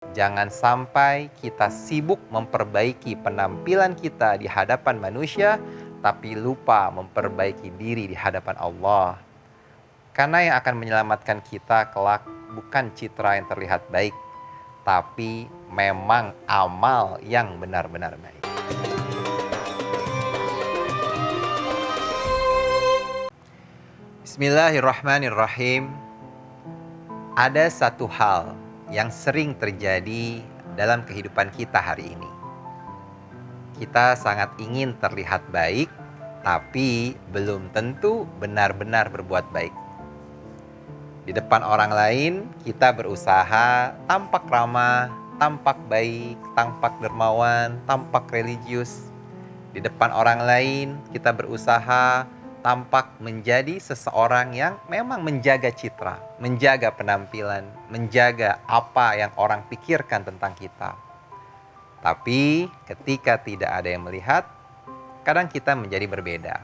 Jangan sampai kita sibuk memperbaiki penampilan kita di hadapan manusia, tapi lupa memperbaiki diri di hadapan Allah. Karena yang akan menyelamatkan kita kelak bukan citra yang terlihat baik, tapi memang amal yang benar-benar baik. Bismillahirrahmanirrahim. Ada satu hal yang sering terjadi dalam kehidupan kita hari ini. Kita sangat ingin terlihat baik, tapi belum tentu benar-benar berbuat baik. Di depan orang lain, kita berusaha tampak ramah, tampak baik, tampak dermawan, tampak religius. Di depan orang lain, kita berusaha tampak menjadi seseorang yang memang menjaga citra, menjaga penampilan, menjaga apa yang orang pikirkan tentang kita. Tapi ketika tidak ada yang melihat, kadang kita menjadi berbeda.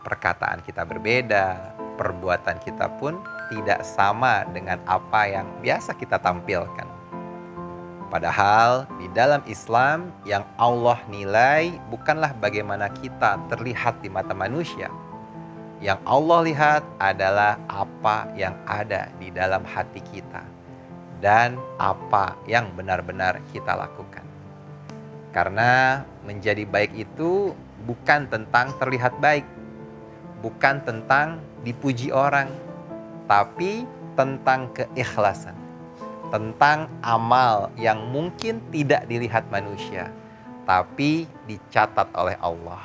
Perkataan kita berbeda, perbuatan kita pun tidak sama dengan apa yang biasa kita tampilkan. Padahal di dalam Islam yang Allah nilai bukanlah bagaimana kita terlihat di mata manusia. Yang Allah lihat adalah apa yang ada di dalam hati kita dan apa yang benar-benar kita lakukan. Karena menjadi baik itu bukan tentang terlihat baik, bukan tentang dipuji orang, tapi tentang keikhlasan. Tentang amal yang mungkin tidak dilihat manusia, tapi dicatat oleh Allah.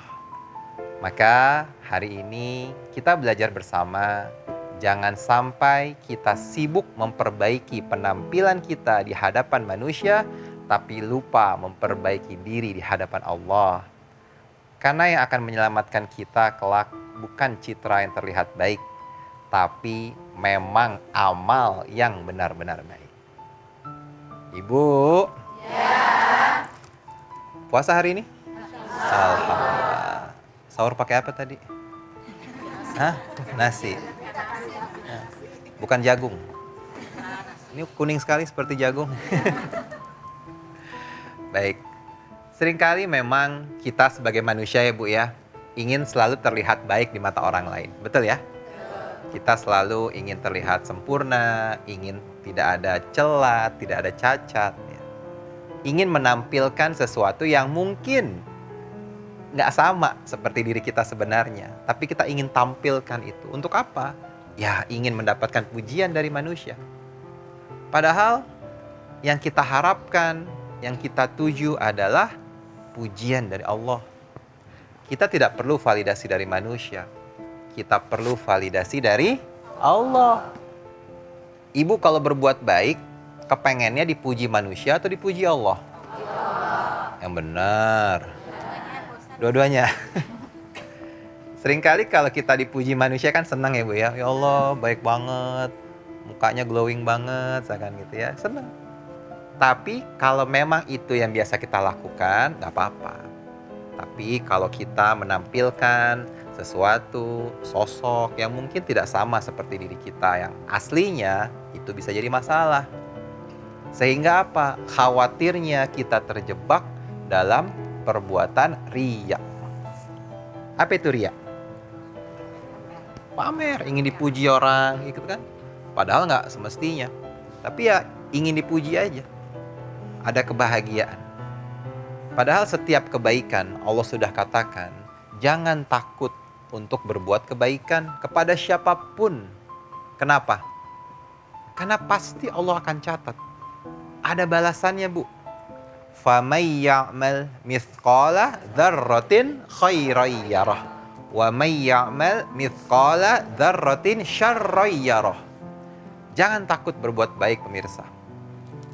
Maka hari ini kita belajar bersama, jangan sampai kita sibuk memperbaiki penampilan kita di hadapan manusia, tapi lupa memperbaiki diri di hadapan Allah. Karena yang akan menyelamatkan kita kelak bukan citra yang terlihat baik, tapi memang amal yang benar-benar baik. Ibu, ya. Puasa hari ini? Alhamdulillah. Sahur pakai apa tadi? Hah? Nasi. Bukan jagung. Ini kuning sekali seperti jagung. Baik. Seringkali memang kita sebagai manusia ya Bu ya, ingin selalu terlihat baik di mata orang lain. Betul ya? Kita selalu ingin terlihat sempurna, ingin tidak ada celah, tidak ada cacat. Ya. Ingin menampilkan sesuatu yang mungkin nggak sama seperti diri kita sebenarnya. Tapi kita ingin tampilkan itu. Untuk apa? Ya ingin mendapatkan pujian dari manusia. Padahal yang kita harapkan, yang kita tuju adalah pujian dari Allah. Kita tidak perlu validasi dari manusia. Kita perlu validasi dari Allah. Ibu kalau berbuat baik, kepengennya dipuji manusia atau dipuji Allah? Yang benar. Dua-duanya. Seringkali kalau kita dipuji manusia kan senang ya Bu ya. Ya Allah baik banget, mukanya glowing banget, misalkan gitu ya. Senang. Tapi kalau memang itu yang biasa kita lakukan, nggak apa-apa. Tapi kalau kita menampilkan sesuatu, sosok yang mungkin tidak sama seperti diri kita yang aslinya, itu bisa jadi masalah. Sehingga apa? Khawatirnya kita terjebak dalam perbuatan riya. Apa itu riya? Pamer, ingin dipuji orang, gitu kan? Padahal nggak semestinya. Tapi ya ingin dipuji aja. Ada kebahagiaan. Padahal setiap kebaikan Allah sudah katakan, jangan takut untuk berbuat kebaikan kepada siapapun. Kenapa? Karena pasti Allah akan catat. Ada balasannya Bu. فَمَنْ يَعْمَلْ مِثْقَالَ ذَرَّةٍ خَيْرًا يَرَهُ وَمَنْ يَعْمَلْ مِثْقَالَ ذَرَّةٍ شَرًّا يَرَهُ. Jangan takut berbuat baik pemirsa.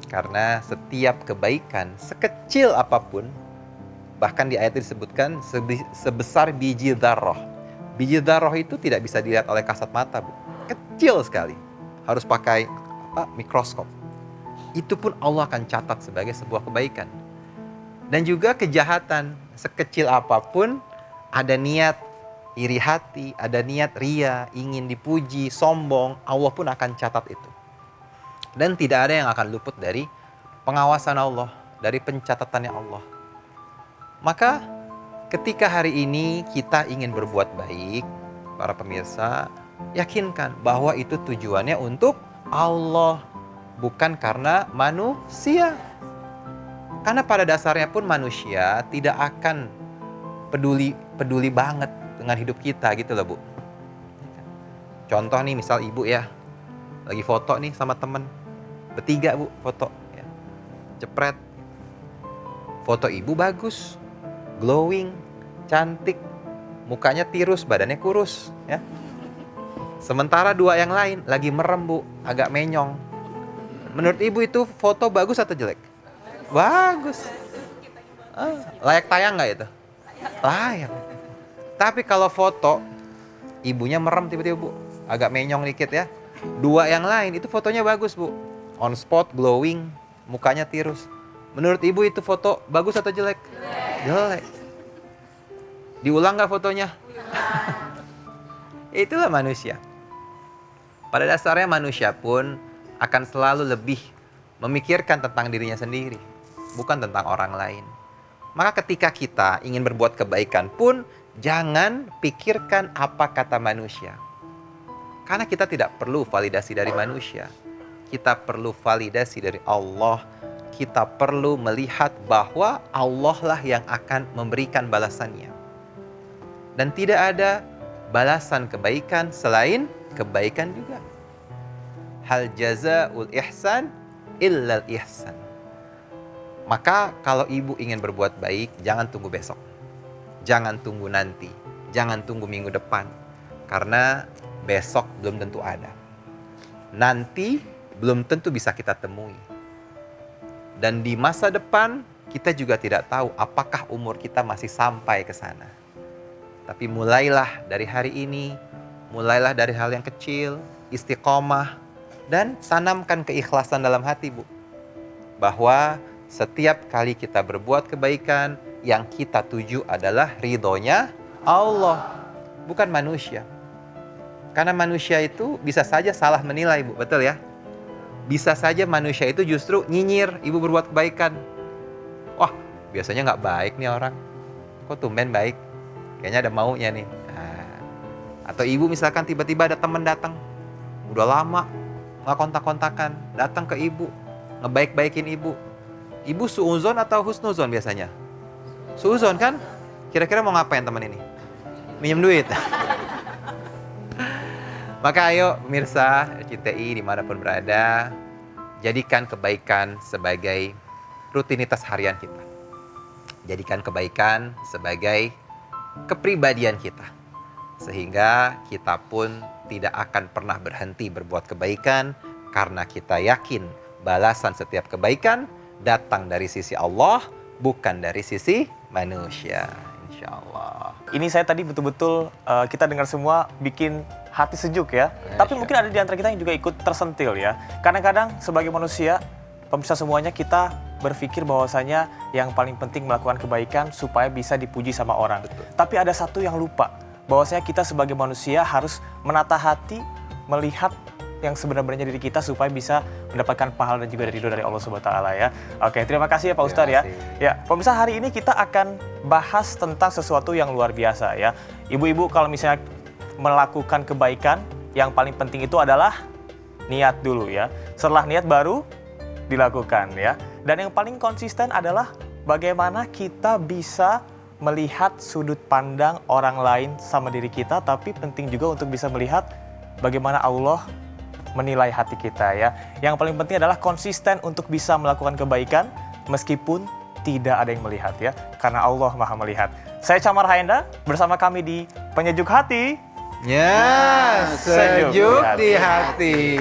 Karena setiap kebaikan sekecil apapun, bahkan di ayat disebutkan sebesar biji dzarrah. Biji dzarrah itu tidak bisa dilihat oleh kasat mata, Bu. Kecil sekali. Harus pakai mikroskop. Itu pun Allah akan catat sebagai sebuah kebaikan. Dan juga kejahatan, sekecil apapun, ada niat iri hati, ada niat ria, ingin dipuji, sombong, Allah pun akan catat itu. Dan tidak ada yang akan luput dari pengawasan Allah, dari pencatatannya Allah. Maka ketika hari ini kita ingin berbuat baik, para pemirsa, yakinkan bahwa itu tujuannya untuk Allah, bukan karena manusia. Karena pada dasarnya pun manusia tidak akan peduli banget dengan hidup kita gitu loh, Bu. Contoh nih, misal ibu ya, lagi foto nih sama temen, bertiga Bu foto ya. Jepret, foto ibu bagus, glowing, cantik, mukanya tirus, badannya kurus ya. Sementara dua yang lain lagi merem Bu, agak menyong. Menurut ibu itu foto bagus atau jelek? Bagus. Layak tayang nggak itu? Layak. Tapi kalau foto ibunya merem tiba-tiba Bu, agak menyong dikit ya. Dua yang lain itu fotonya bagus Bu, on spot, glowing, mukanya tirus. Menurut ibu itu foto bagus atau jelek? Jelek. Diulang nggak fotonya? Itulah manusia. Pada dasarnya manusia pun akan selalu lebih memikirkan tentang dirinya sendiri, bukan tentang orang lain. Maka ketika kita ingin berbuat kebaikan pun, jangan pikirkan apa kata manusia. Karena kita tidak perlu validasi dari manusia. Kita perlu validasi dari Allah. Kita perlu melihat bahwa Allah lah yang akan memberikan balasannya. Dan tidak ada balasan kebaikan selain kebaikan juga. Hal jazaul ihsan illal ihsan. Maka kalau ibu ingin berbuat baik, jangan tunggu besok. Jangan tunggu nanti. Jangan tunggu minggu depan. Karena besok belum tentu ada. Nanti belum tentu bisa kita temui. Dan di masa depan kita juga tidak tahu apakah umur kita masih sampai ke sana. Tapi mulailah dari hari ini, mulailah dari hal yang kecil, istiqomah, dan tanamkan keikhlasan dalam hati Bu. Bahwa setiap kali kita berbuat kebaikan, yang kita tuju adalah ridhonya Allah, bukan manusia. Karena manusia itu bisa saja salah menilai Bu, betul ya? Bisa saja manusia itu justru nyinyir ibu berbuat kebaikan. Wah, biasanya nggak baik nih orang. Kok tumben baik? Kayaknya ada maunya nih. Nah, atau ibu misalkan tiba-tiba ada teman datang, udah lama nggak kontak-kontakan, datang ke ibu, ngebaik-baikin ibu. Ibu suuzon atau husnuzon biasanya? Suuzon kan? Kira-kira mau ngapain teman ini? Minjem duit. Maka ayo pemirsa RCTI dimanapun berada, jadikan kebaikan sebagai rutinitas harian kita. Jadikan kebaikan sebagai kepribadian kita. Sehingga kita pun tidak akan pernah berhenti berbuat kebaikan, karena kita yakin balasan setiap kebaikan datang dari sisi Allah, bukan dari sisi manusia. Insya Allah. Ini saya tadi betul-betul kita dengar semua bikin hati sejuk ya. Tapi mungkin ada di antara kita yang juga ikut tersentil ya. Kadang-kadang sebagai manusia, pemirsa semuanya, kita berpikir bahwasanya yang paling penting melakukan kebaikan supaya bisa dipuji sama orang. Betul. Tapi ada satu yang lupa, bahwasanya kita sebagai manusia harus menata hati, melihat yang sebenarnya diri kita supaya bisa mendapatkan pahala dan juga ridho dari Allah Subhanahu wa taala ya. Oke, terima kasih ya Pak Ustadz ya. Ya, pemirsa, hari ini kita akan bahas tentang sesuatu yang luar biasa ya. Ibu-ibu kalau misalnya melakukan kebaikan, yang paling penting itu adalah niat dulu ya. Setelah niat baru dilakukan ya. Dan yang paling konsisten adalah bagaimana kita bisa melihat sudut pandang orang lain sama diri kita, tapi penting juga untuk bisa melihat bagaimana Allah menilai hati kita ya. Yang paling penting adalah konsisten untuk bisa melakukan kebaikan meskipun tidak ada yang melihat ya, karena Allah Maha melihat. Saya Camar Haenda, bersama kami di Penyejuk Hati. Ya, sejuk di hati.